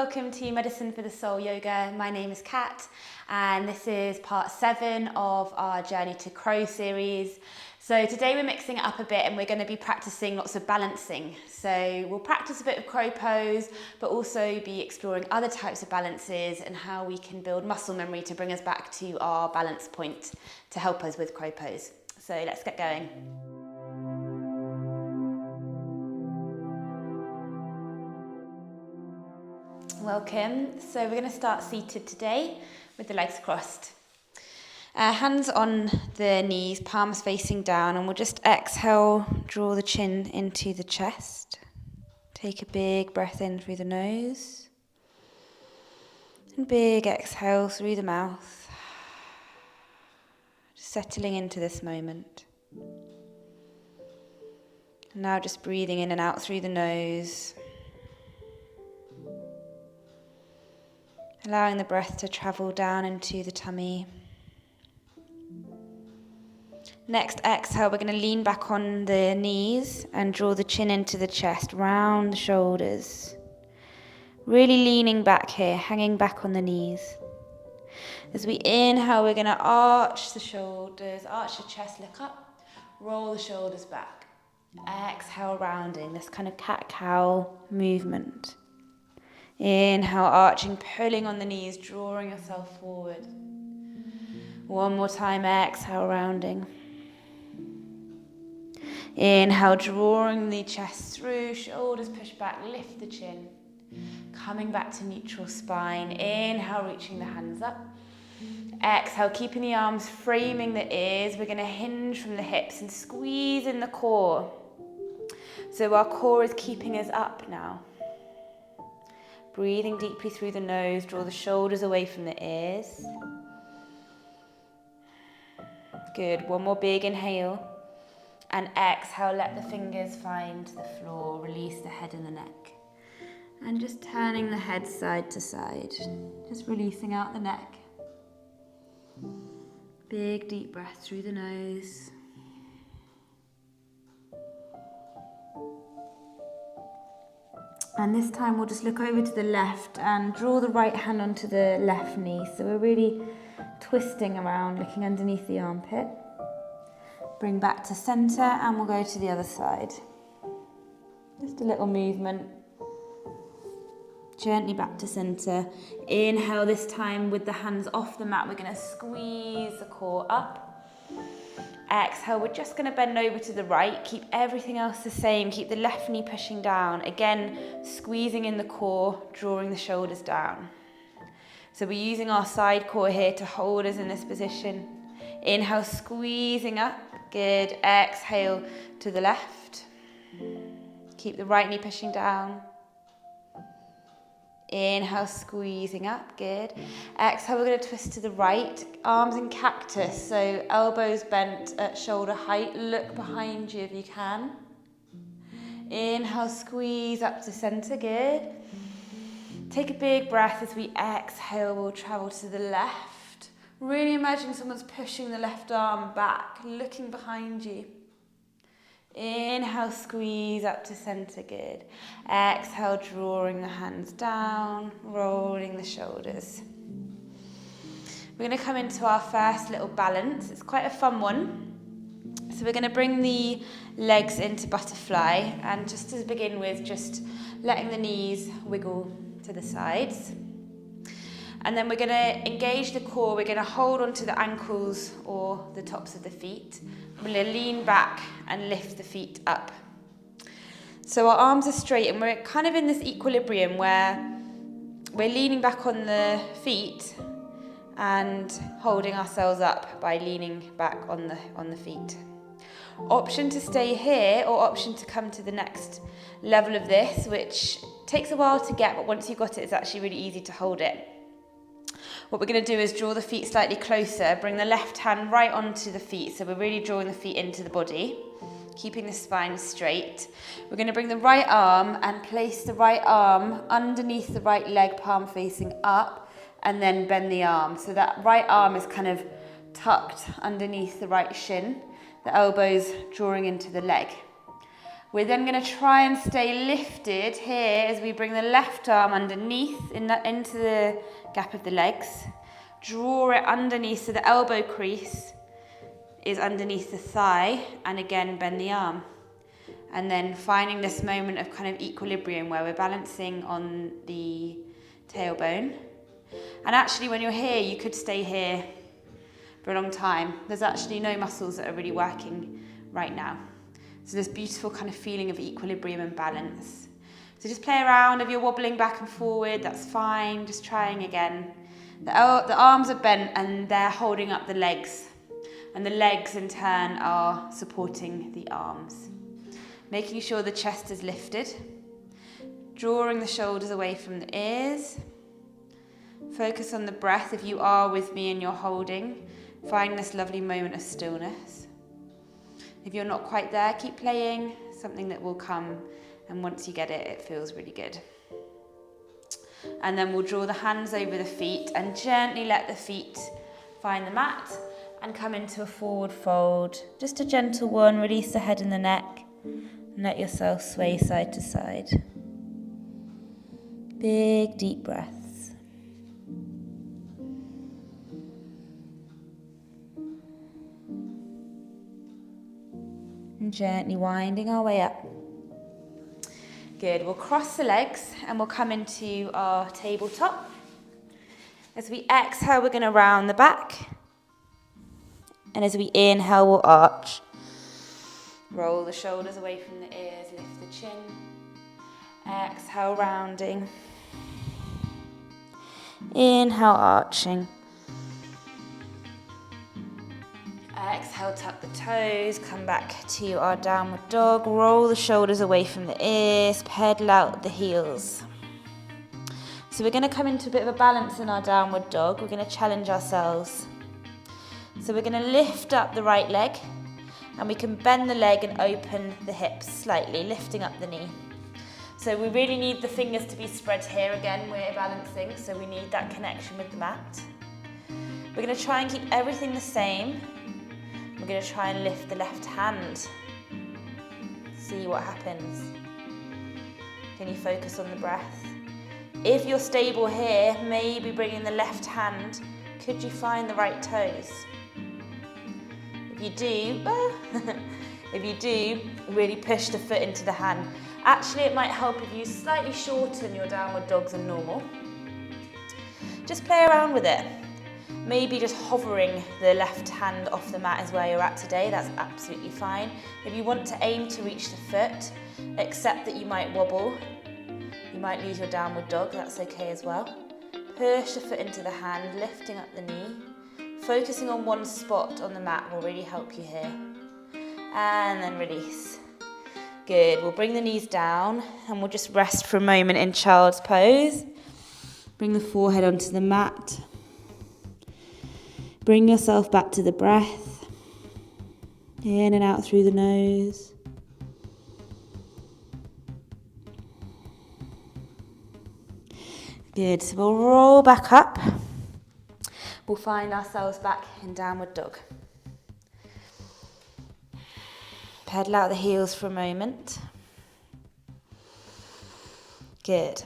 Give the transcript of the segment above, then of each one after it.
welcome to Medicine for the Soul Yoga. My name is Kat and this is part 7 of our Journey to Crow series. So today we're mixing it up a bit and we're going to be practicing lots of balancing. So we'll practice a bit of crow pose, but also be exploring other types of balances and how we can build muscle memory to bring us back to our balance point to help us with crow pose. So let's get going. Welcome. So we're going to start seated today with the legs crossed. Hands on the knees, palms facing down, and we'll just exhale, draw the chin into the chest. Take a big breath in through the nose. And big exhale through the mouth. Just settling into this moment. And now just breathing in and out through the nose. Allowing the breath to travel down into the tummy. Next exhale, we're going to lean back on the knees and draw the chin into the chest, round the shoulders. Really leaning back here, hanging back on the knees. As we inhale, we're going to arch the shoulders, arch the chest, look up, roll the shoulders back. Exhale, rounding, this kind of cat-cow movement. Inhale, arching, pulling on the knees, drawing yourself forward. One more time, exhale, rounding. Inhale, drawing the chest through, shoulders push back, lift the chin. Coming back to neutral spine. Inhale, reaching the hands up. Exhale, keeping the arms framing the ears. We're going to hinge from the hips and squeeze in the core. So our core is keeping us up now. Breathing deeply through the nose, draw the shoulders away from the ears. Good, one more big inhale. And exhale, let the fingers find the floor, release the head and the neck. And just turning the head side to side, just releasing out the neck. Big deep breath through the nose. And this time we'll just look over to the left and draw the right hand onto the left knee. So we're really twisting around, looking underneath the armpit. Bring back to center and we'll go to the other side. Just a little movement. Gently back to center. Inhale this time with the hands off the mat. We're going to squeeze the core up. Exhale, we're just going to bend over to the right. Keep everything else the same. Keep the left knee pushing down. Again, squeezing in the core, drawing the shoulders down. So we're using our side core here to hold us in this position. Inhale, squeezing up. Good. Exhale to the left. Keep the right knee pushing down. Inhale, squeezing up, good. Exhale, we're going to twist to the right, arms in cactus, so elbows bent at shoulder height. Look behind you if you can. Inhale, squeeze up to center, good. Take a big breath as we exhale, we'll travel to the left. Really imagine someone's pushing the left arm back, looking behind you. Inhale, squeeze up to center, good. Exhale, drawing the hands down, rolling the shoulders. We're going to come into our first little balance. It's quite a fun one. So we're going to bring the legs into butterfly and just to begin with, just letting the knees wiggle to the sides. And then we're going to engage the core. We're going to hold onto the ankles or the tops of the feet. We're going to lean back and lift the feet up. So our arms are straight and we're kind of in this equilibrium where we're leaning back on the feet and holding ourselves up by leaning back on the feet. Option to stay here or option to come to the next level of this, which takes a while to get, but once you've got it, it's actually really easy to hold it. What we're going to do is draw the feet slightly closer, bring the left hand right onto the feet, so we're really drawing the feet into the body, keeping the spine straight. We're going to bring the right arm and place the right arm underneath the right leg, palm facing up, and then bend the arm. So that right arm is kind of tucked underneath the right shin, the elbows drawing into the leg. We're then going to try and stay lifted here as we bring the left arm underneath into the gap of the legs. Draw it underneath so the elbow crease is underneath the thigh, and again bend the arm. And then finding this moment of kind of equilibrium where we're balancing on the tailbone. And actually when you're here, you could stay here for a long time. There's actually no muscles that are really working right now. So this beautiful kind of feeling of equilibrium and balance. So just play around. If you're wobbling back and forward, that's fine. Just trying again. The arms are bent and they're holding up the legs. And the legs in turn are supporting the arms. Making sure the chest is lifted. Drawing the shoulders away from the ears. Focus on the breath. If you are with me and you're holding, find this lovely moment of stillness. If you're not quite there, keep playing, something that will come, and once you get it, it feels really good. And then we'll draw the hands over the feet and gently let the feet find the mat and come into a forward fold. Just a gentle one, release the head and the neck, and let yourself sway side to side. Big, deep breaths. And gently winding our way up. Good, we'll cross the legs and we'll come into our tabletop. As we exhale, we're going to round the back. And as we inhale, we'll arch. Roll the shoulders away from the ears, lift the chin. Exhale, rounding. Inhale, arching. Exhale, tuck the toes, come back to our downward dog, roll the shoulders away from the ears, pedal out the heels. So we're going to come into a bit of a balance in our downward dog. We're going to challenge ourselves. So we're going to lift up the right leg, and we can bend the leg and open the hips slightly, lifting up the knee. So we really need the fingers to be spread here again, we're balancing, so we need that connection with the mat. We're going to try and keep everything the same. We're going to try and lift the left hand. See what happens. Can you focus on the breath? If you're stable here, maybe bringing the left hand, could you find the right toes? If you do, really push the foot into the hand. Actually, it might help if you slightly shorten your downward dogs than normal. Just play around with it. Maybe just hovering the left hand off the mat is where you're at today, that's absolutely fine. If you want to aim to reach the foot, accept that you might wobble, you might lose your downward dog, that's okay as well. Push the foot into the hand, lifting up the knee. Focusing on one spot on the mat will really help you here. And then release. Good, we'll bring the knees down and we'll just rest for a moment in child's pose. Bring the forehead onto the mat. Bring yourself back to the breath. In and out through the nose. Good, so we'll roll back up. We'll find ourselves back in downward dog. Pedal out the heels for a moment. Good.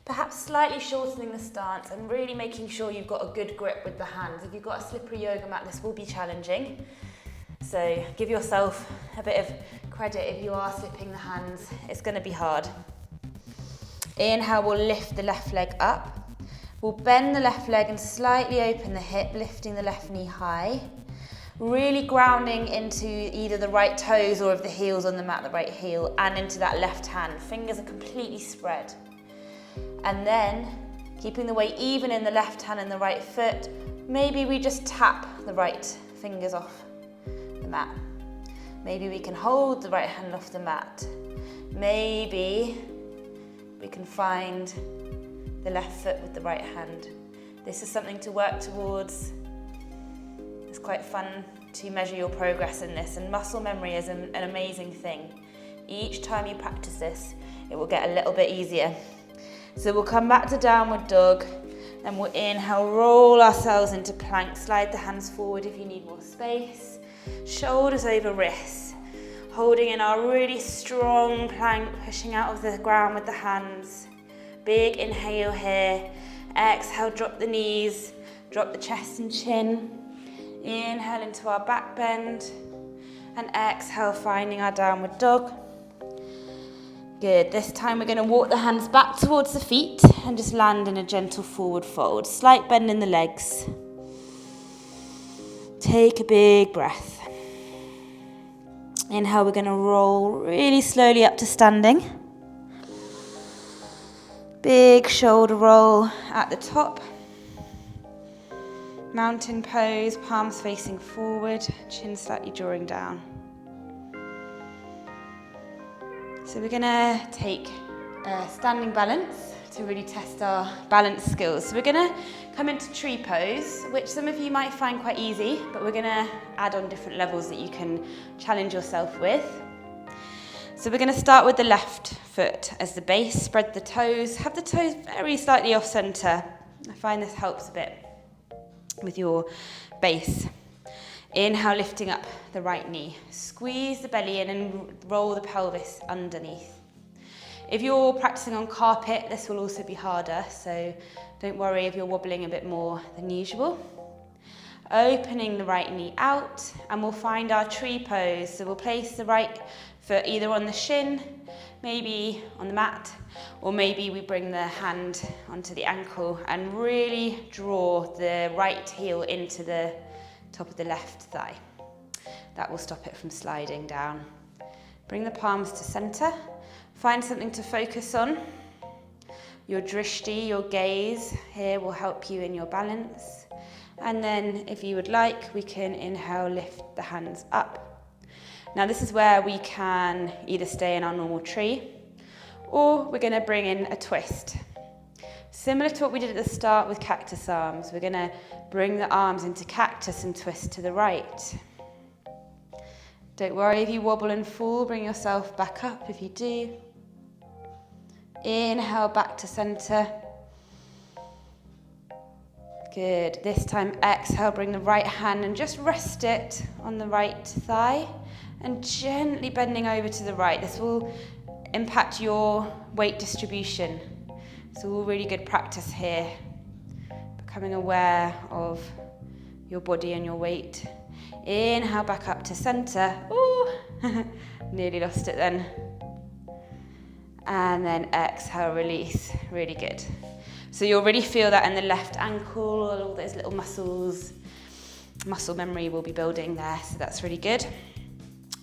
Perhaps slightly shortening the stance and really making sure you've got a good grip with the hands. If you've got a slippery yoga mat, this will be challenging. So give yourself a bit of credit if you are slipping the hands. It's going to be hard. Inhale, we'll lift the left leg up. We'll bend the left leg and slightly open the hip, lifting the left knee high. Really grounding into either the right toes or of the heels on the mat, the right heel, and into that left hand. Fingers are completely spread. And then, keeping the weight even in the left hand and the right foot, maybe we just tap the right fingers off the mat. Maybe we can hold the right hand off the mat. Maybe we can find the left foot with the right hand. This is something to work towards. It's quite fun to measure your progress in this, and muscle memory is an amazing thing. Each time you practice this, it will get a little bit easier. So we'll come back to downward dog, then we'll inhale, roll ourselves into plank, slide the hands forward if you need more space, shoulders over wrists, Holding in our really strong plank, pushing out of the ground with the hands. Big inhale here. Exhale, drop the knees, drop the chest and chin. Inhale into our back bend. And exhale, finding our downward dog. Good. This time we're going to walk the hands back towards the feet and just land in a gentle forward fold. Slight bend in the legs. Take a big breath. Inhale, we're going to roll really slowly up to standing. Big shoulder roll at the top. Mountain pose, palms facing forward, chin slightly drawing down. So we're going to take a standing balance to really test our balance skills. So we're going to come into tree pose, which some of you might find quite easy, but we're going to add on different levels that you can challenge yourself with. So we're going to start with the left foot as the base, spread the toes, have the toes very slightly off center. I find this helps a bit with your base. Inhale, lifting up the right knee. Squeeze the belly in and roll the pelvis underneath. If you're practicing on carpet, this will also be harder, so don't worry if you're wobbling a bit more than usual. Opening the right knee out, and we'll find our tree pose. So we'll place the right foot either on the shin, maybe on the mat, or maybe we bring the hand onto the ankle and really draw the right heel into the top of the left thigh. That will stop it from sliding down. Bring the palms to center. Find something to focus on. Your drishti, your gaze here will help you in your balance. And then if you would like, we can inhale, lift the hands up. Now this is where we can either stay in our normal tree, or we're going to bring in a twist. Similar to what we did at the start with cactus arms, we're going to bring the arms into cactus and twist to the right. Don't worry if you wobble and fall, bring yourself back up if you do. Inhale, back to center. Good. This time, exhale, bring the right hand and just rest it on the right thigh and gently bending over to the right. This will impact your weight distribution. So all really good practice here. Becoming aware of your body and your weight. Inhale, back up to center. Ooh, nearly lost it then. And then exhale, release. Really good. So you'll really feel that in the left ankle, all those little muscles. Muscle memory will be building there, so that's really good.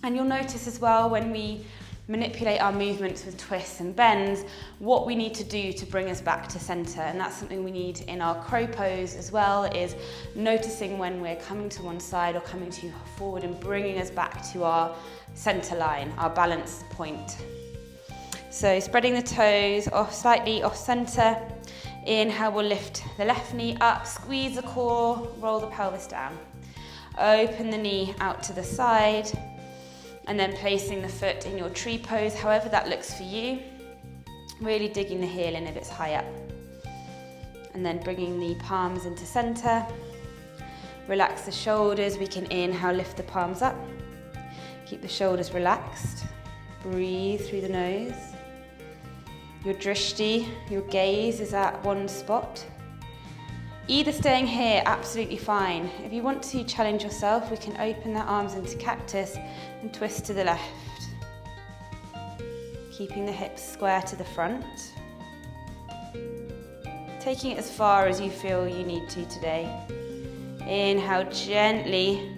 And you'll notice as well when we manipulate our movements with twists and bends, what we need to do to bring us back to center. And that's something we need in our crow pose as well, is noticing when we're coming to one side or coming too forward and bringing us back to our center line, our balance point. So spreading the toes off, slightly off center. Inhale, we'll lift the left knee up, squeeze the core, roll the pelvis down. Open the knee out to the side, and then placing the foot in your tree pose, however that looks for you. Really digging the heel in if it's high up. And then bringing the palms into center. Relax the shoulders. We can inhale, lift the palms up. Keep the shoulders relaxed. Breathe through the nose. Your drishti, your gaze is at one spot. Either staying here, absolutely fine. If you want to challenge yourself, we can open the arms into cactus and twist to the left. Keeping the hips square to the front. Taking it as far as you feel you need to today. Inhale gently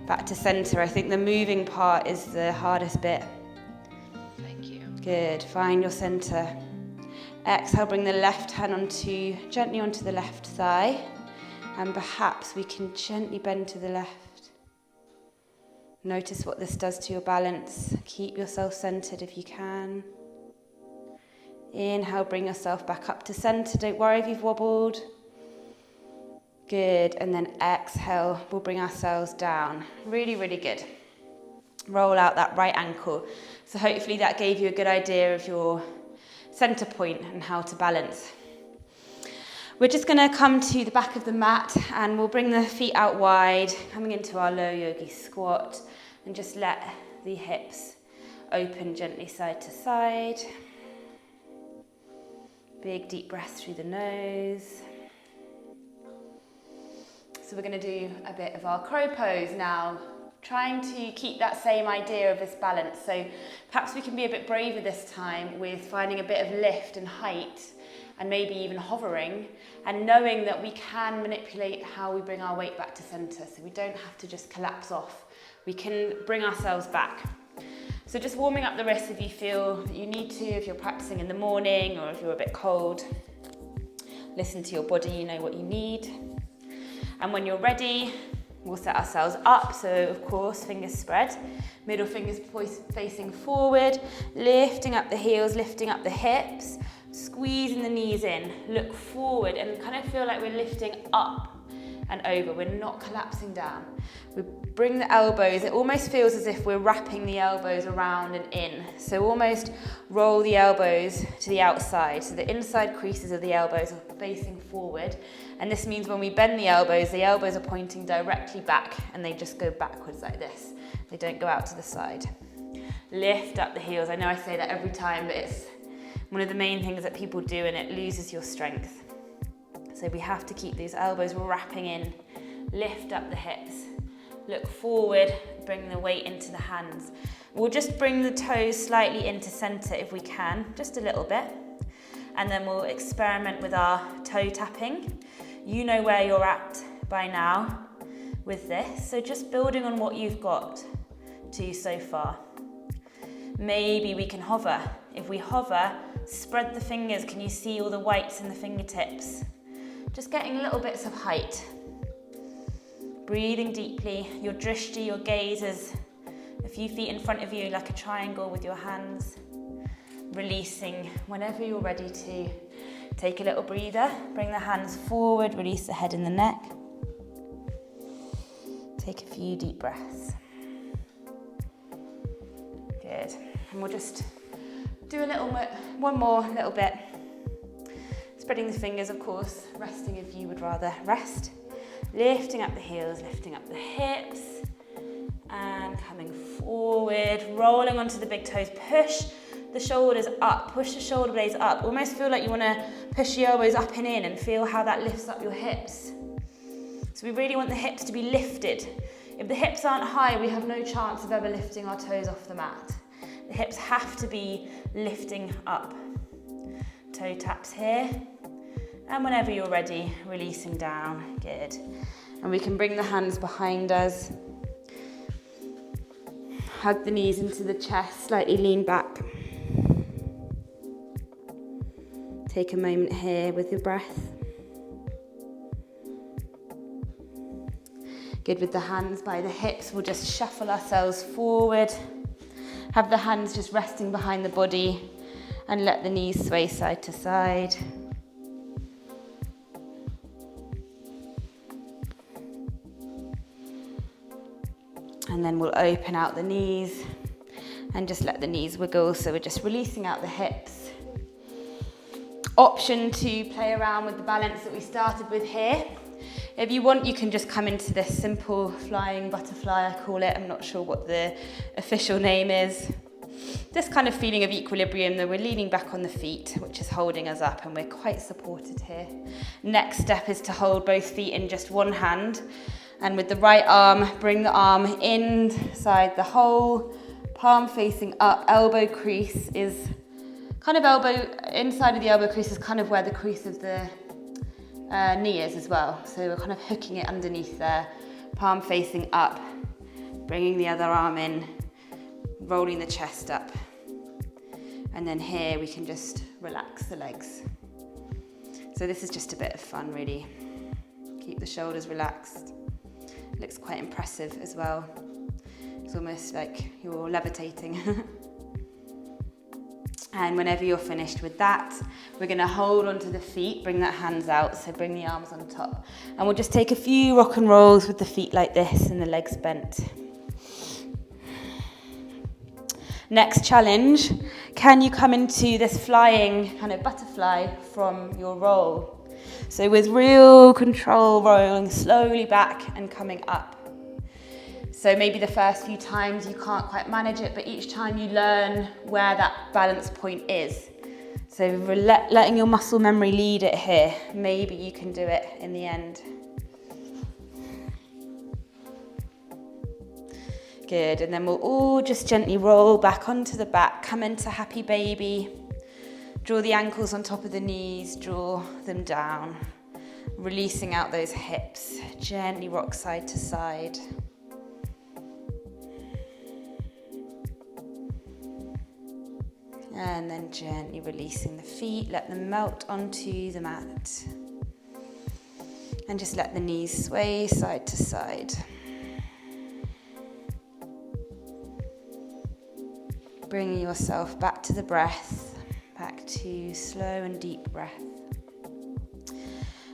back to center. I think the moving part is the hardest bit. Thank you. Good, find your center. Exhale, bring the left hand gently onto the left thigh, and perhaps we can gently bend to the left. Notice what this does to your balance. Keep yourself centered if you can. Inhale, bring yourself back up to center. Don't worry if you've wobbled. Good, and then exhale, we'll bring ourselves down. Really, really good. Roll out that right ankle. So hopefully that gave you a good idea of your center point and how to balance. We're just going to come to the back of the mat and we'll bring the feet out wide, coming into our low yogi squat, and just let the hips open gently side to side. Big deep breath through the nose. So we're going to do a bit of our crow pose now, trying to keep that same idea of this balance. So perhaps we can be a bit braver this time with finding a bit of lift and height, and maybe even hovering, and knowing that we can manipulate how we bring our weight back to center. So we don't have to just collapse off. We can bring ourselves back. So just warming up the wrists if you feel that you need to, if you're practicing in the morning or if you're a bit cold. Listen to your body, you know what you need. And when you're ready, we'll set ourselves up. So of course, fingers spread, middle fingers facing forward, lifting up the heels, lifting up the hips, squeezing the knees in, look forward and kind of feel like we're lifting up and over. We're not collapsing down. We bring the elbows, it almost feels as if we're wrapping the elbows around and in. So almost roll the elbows to the outside. So the inside creases of the elbows are facing forward. And this means when we bend the elbows are pointing directly back and they just go backwards like this. They don't go out to the side. Lift up the heels. I know I say that every time, but it's one of the main things that people do and it loses your strength. So we have to keep these elbows wrapping in. Lift up the hips. Look forward, bring the weight into the hands. We'll just bring the toes slightly into center if we can, just a little bit. And then we'll experiment with our toe tapping. You know where you're at by now with this. So just building on what you've got to so far. Maybe we can hover. If we hover, spread the fingers. Can you see all the whites in the fingertips? Just getting little bits of height. Breathing deeply. Your drishti, your gaze is a few feet in front of you like a triangle with your hands. Releasing whenever you're ready to. Take a little breather. Bring the hands forward. Release the head and the neck. Take a few deep breaths. Good. And we'll just do one more little bit. Spreading the fingers, of course, resting if you would rather rest. Lifting up the heels, lifting up the hips, and coming forward, rolling onto the big toes. Push the shoulders up, push the shoulder blades up. Almost feel like you want to push the elbows up and in and feel how that lifts up your hips. So we really want the hips to be lifted. If the hips aren't high, we have no chance of ever lifting our toes off the mat. The hips have to be lifting up. Toe taps here. And whenever you're ready, releasing down. Good. And we can bring the hands behind us. Hug the knees into the chest, slightly lean back. Take a moment here with your breath. Good, with the hands by the hips, we'll just shuffle ourselves forward. Have the hands just resting behind the body and let the knees sway side to side. And then we'll open out the knees and just let the knees wiggle. So we're just releasing out the hips. Option to play around with the balance that we started with here. If you want, you can just come into this simple flying butterfly, I call it. I'm not sure what the official name is. This kind of feeling of equilibrium, that we're leaning back on the feet, which is holding us up, and we're quite supported here. Next step is to hold both feet in just one hand. And with the right arm, bring the arm inside the hole, palm facing up, elbow crease is kind of inside of the elbow crease is kind of where the crease of the knee is as well. So we're kind of hooking it underneath there, palm facing up, bringing the other arm in, rolling the chest up. And then here we can just relax the legs. So this is just a bit of fun, really. Keep the shoulders relaxed. Looks quite impressive as well. It's almost like you're levitating. And whenever you're finished with that, we're going to hold onto the feet, bring that hands out, so bring the arms on top. And we'll just take a few rock and rolls with the feet like this and the legs bent. Next challenge, can you come into this flying kind of butterfly from your roll? So with real control, rolling slowly back and coming up. So maybe the first few times you can't quite manage it, but each time you learn where that balance point is. So letting your muscle memory lead it here. Maybe you can do it in the end. Good, and then we'll all just gently roll back onto the back, come into happy baby. Draw the ankles on top of the knees, draw them down. Releasing out those hips, gently rock side to side. And then gently releasing the feet, let them melt onto the mat. And just let the knees sway side to side. Bringing yourself back to the breath, back to slow and deep breath.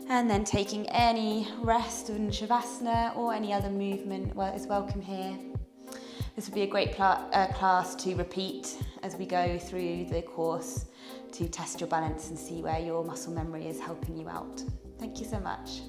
And then taking any rest in Shavasana or any other movement is welcome here. This would be a great class to repeat as we go through the course to test your balance and see where your muscle memory is helping you out. Thank you so much.